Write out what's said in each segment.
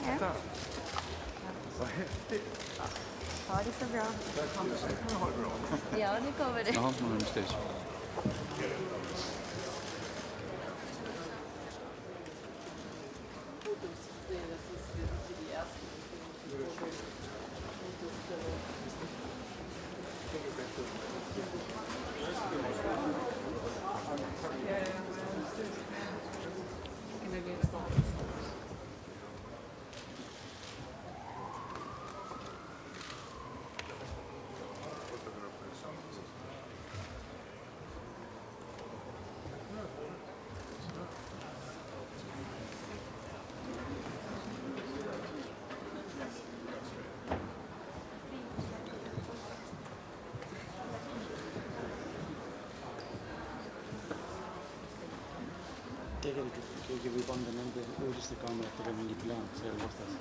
Titta! Vad häftigt! Ja, det är så bra. Nu har det bra. Ja, nu kommer det. Ja, man är stage. Tegelikult keegi võib anda nende uudistekaameratega mingi plaan seal vastas.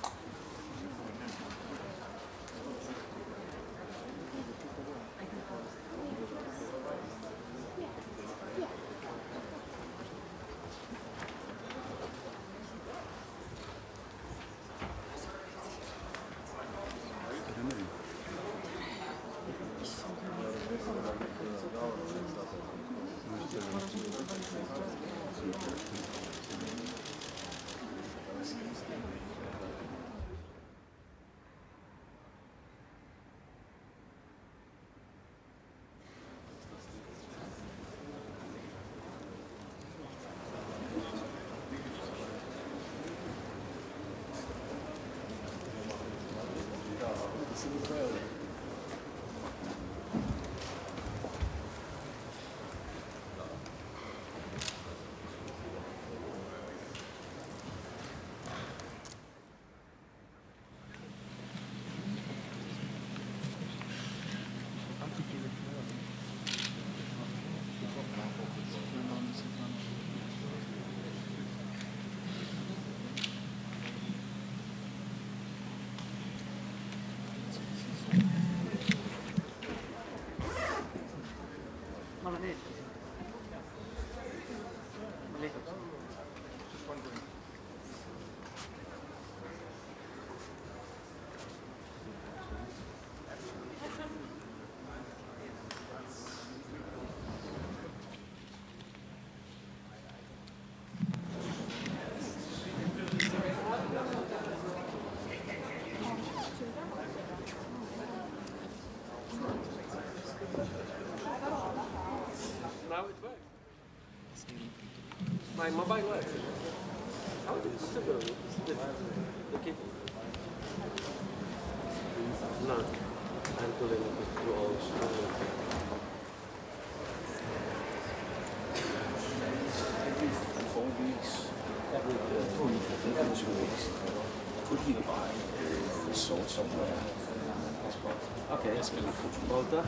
Now it works. My mobile works. How is it possible? The kid? No. I'm too limited to all Every 4 weeks, every 2 weeks, could be buy salt somewhere. Okay. Volta.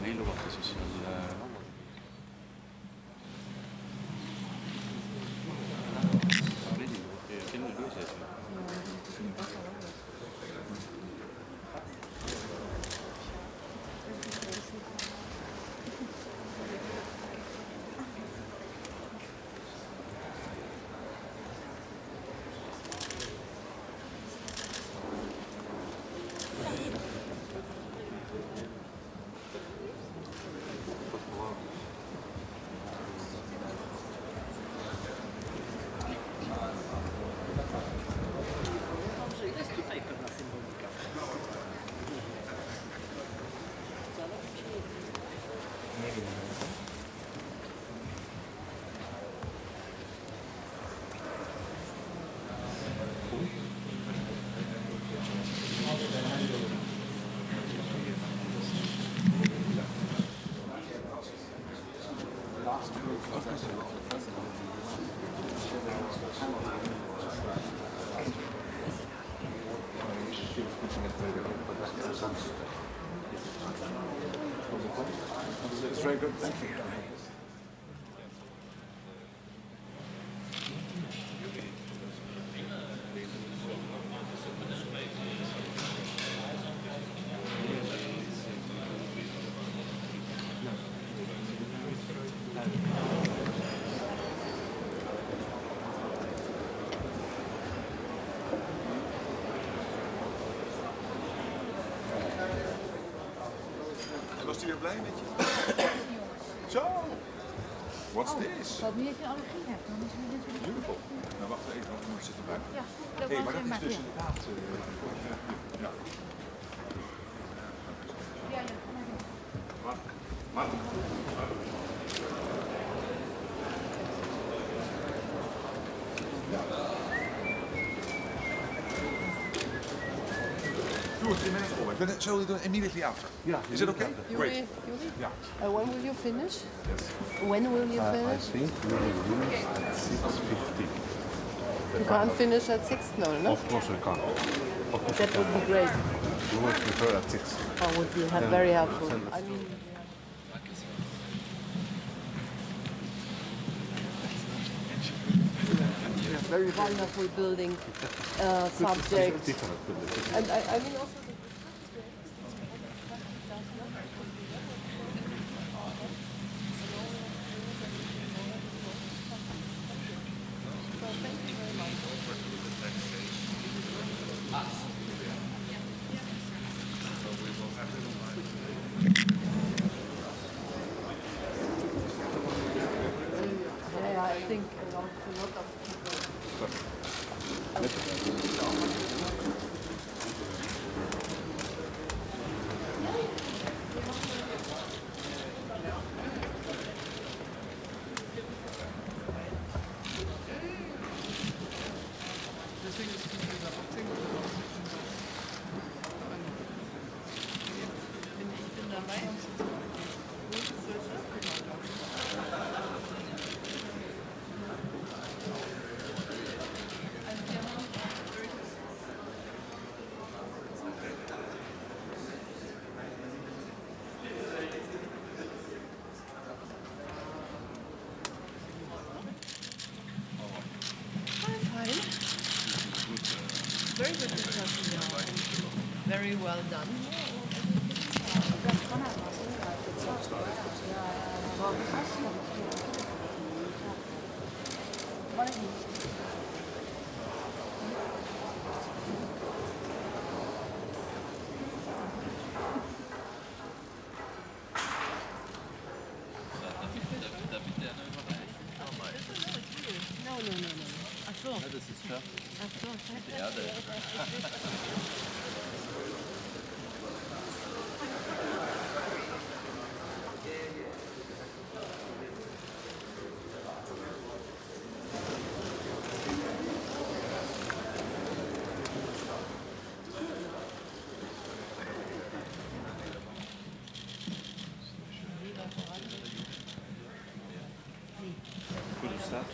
Neil lubati siis seal kell oli sees. It's very good, thank you. Was hij weer blij met je? Zo! What's this? Ik hoop niet dat je allergie hebt, dan is het natuurlijk... Beautiful. Nou, wacht even, want we moeten zitten buiten. Ja, dat Hé, was maar dat is maar dus ja. inderdaad... ja. Ja, ja, kom maar door. Mark. Do it 3 minutes over. Shall we do it immediately after? Yeah. Is it okay? Great. Yuri, Yeah. when will you finish? Yes. When will you I finish? think we will finish at 6:50. You can't finish at 6 now, no? Of course we can't. That would be great. We would prefer at 6. That would be very helpful. I mean, very wonderful building subject. Different buildings. And I mean also yeah, I think a lot of people. Very good discussion, yeah. Very well done. No. Ach so. Ja, das ist klar. Ach so. Die Erde. Could you start?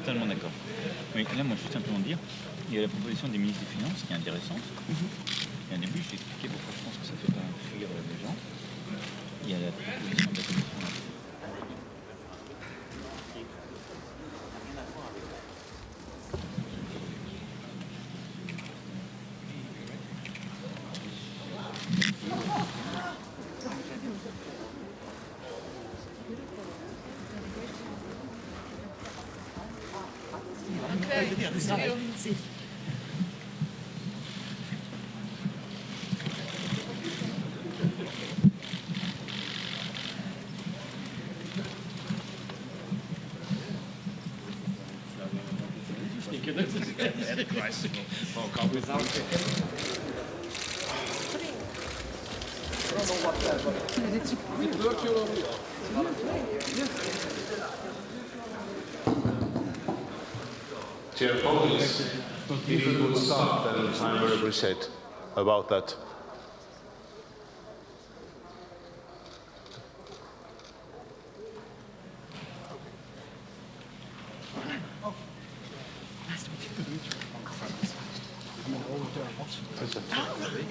Totalement d'accord. Oui, là, moi, juste simplement dire, il y a la proposition des ministres des Finances qui est intéressante. Et au début, je t'ai expliqué pourquoi je pense que ça fait pas fuir les gens. Il y a la proposition de la Commission. Dear colleagues, if you would start, then I very appreciate about that.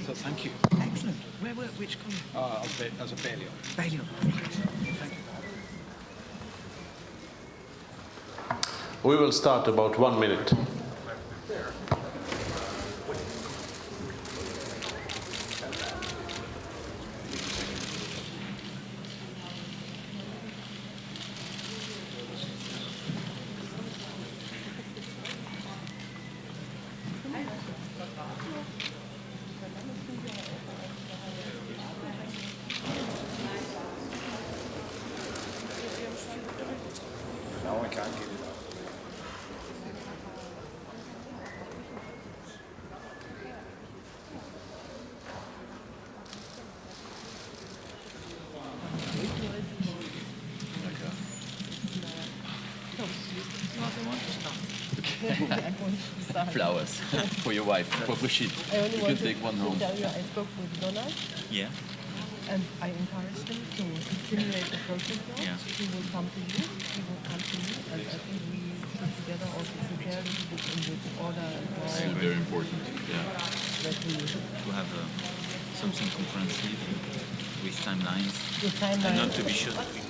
So thank you. Excellent. Which college? As a Balliol. Balliol. Thank you. We will start about 1 minute. Now I can't get it out. Flowers for your wife, for Brigitte. I only You want can take one to home. tell you I spoke with Donald Yeah. and I encouraged him to simulate the process now. Yeah. He will come to you, he will come to me, and I think we should together also prepare a little bit in which order and how Very important. Yeah. that we To have something comprehensive with timelines the timeline. and not to be sure that we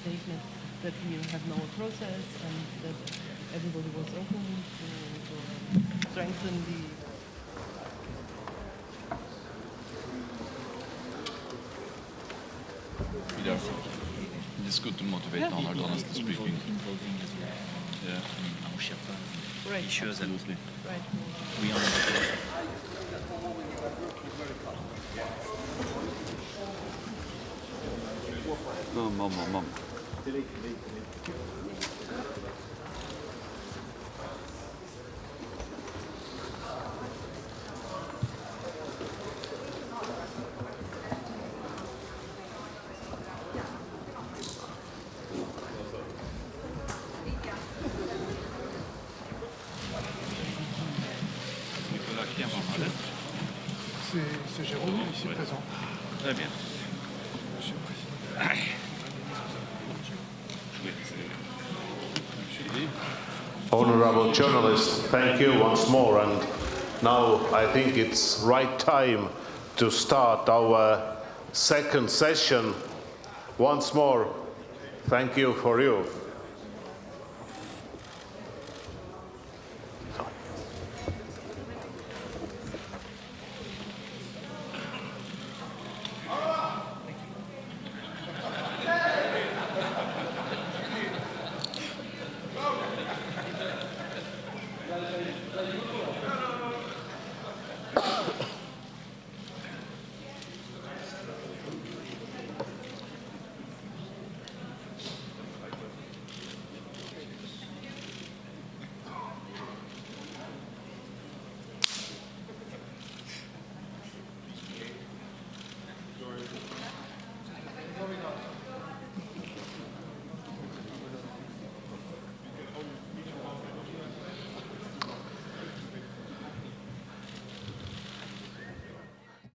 statement that we have now a process and that everybody was open to strengthen the It is good to motivate Donald, honestly speaking. Involving as well. Yeah. I mean, our Sherpa right, issues and right. we are Mom. Nicolas qui est avant moi, là. C'est Jérôme, ici présent. Très bien. Monsieur le Président. Honorable journalists, thank you once more. And now I think it's right time to start our second session. Once more, thank you for you.